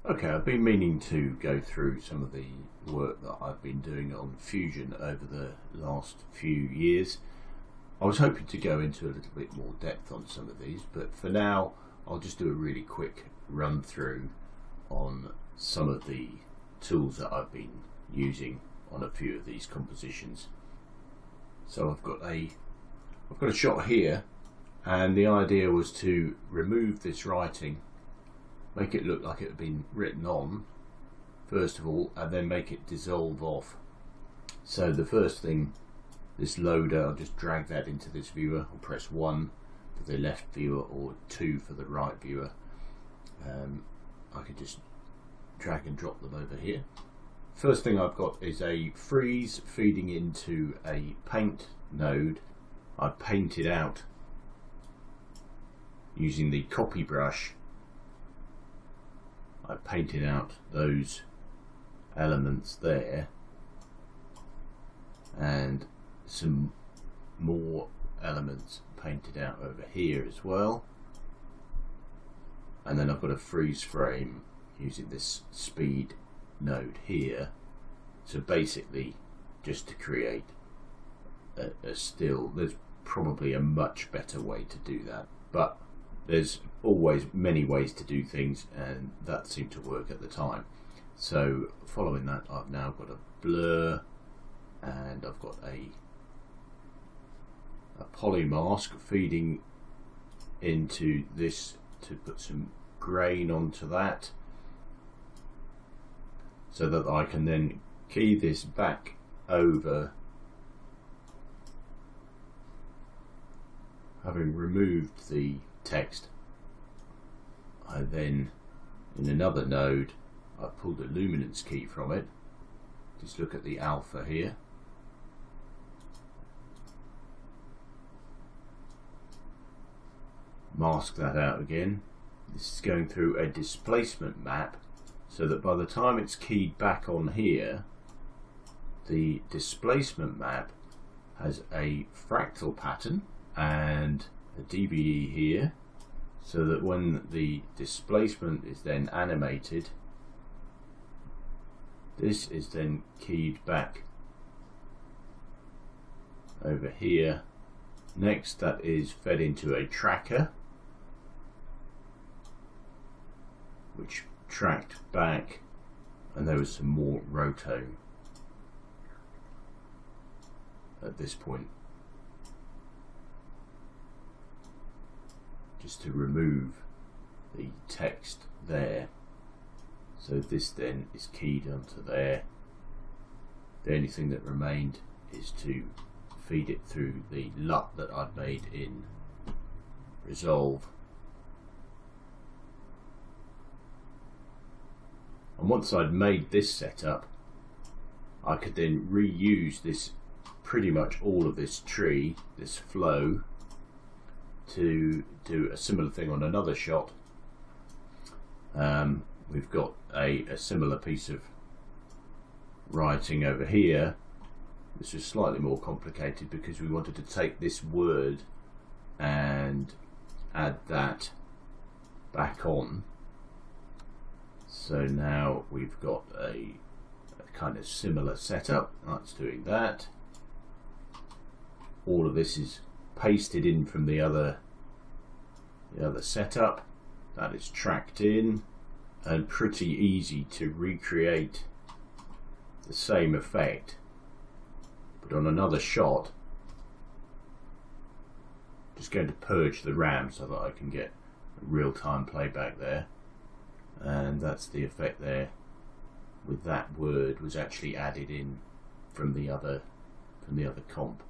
Okay, I've been meaning to go through some of the work that I've been doing on Fusion over the last few years. I was hoping to go into a little bit more depth on some of these, but for now I'll just do a really quick run through on some of the tools that I've been using on a few of these compositions. So I've got a shot here, and the idea was to remove this writing, make it look like it had been written on first of all, and then make it dissolve off. So the first thing, this loader, I'll just drag that into this viewer. I'll press 1 for the left viewer or 2 for the right viewer. I could just drag and drop them over here. First thing I've got is a freeze feeding into a paint node. I painted out using the copy brush. I painted out those elements there, and some more elements painted out over here as well. And then I've got a freeze frame using this speed node here. So basically just to create a still. There's probably a much better way to do that, but there's always many ways to do things, and that seemed to work at the time. So following that, I've now got a blur, and I've got a poly mask feeding into this to put some grain onto that, so that I can then key this back over, having removed the text. I then, in another node, I pulled a luminance key from it. Just look at the alpha here. Mask that out again. This is going through a displacement map, so that by the time it's keyed back on here, the displacement map has a fractal pattern and a DBE here, so that when the displacement is then animated, this is then keyed back over here. Next, that is fed into a tracker, which tracked back, and there was some more roto at this point, just to remove the text there. So this then is keyed onto there. The only thing that remained is to feed it through the LUT that I've made in Resolve. And once I'd made this setup, I could then reuse this, pretty much all of this tree, this flow, to do a similar thing on another shot. We've got a similar piece of writing over here. This is slightly more complicated because we wanted to take this word and add that back on. So now we've got a kind of similar setup. That's doing that. All of this is pasted in from the other setup. That is tracked in, and pretty easy to recreate the same effect, but on another shot. Just going to purge the RAM so that I can get real-time playback there, and that's the effect there, with that word was actually added in from the other comp.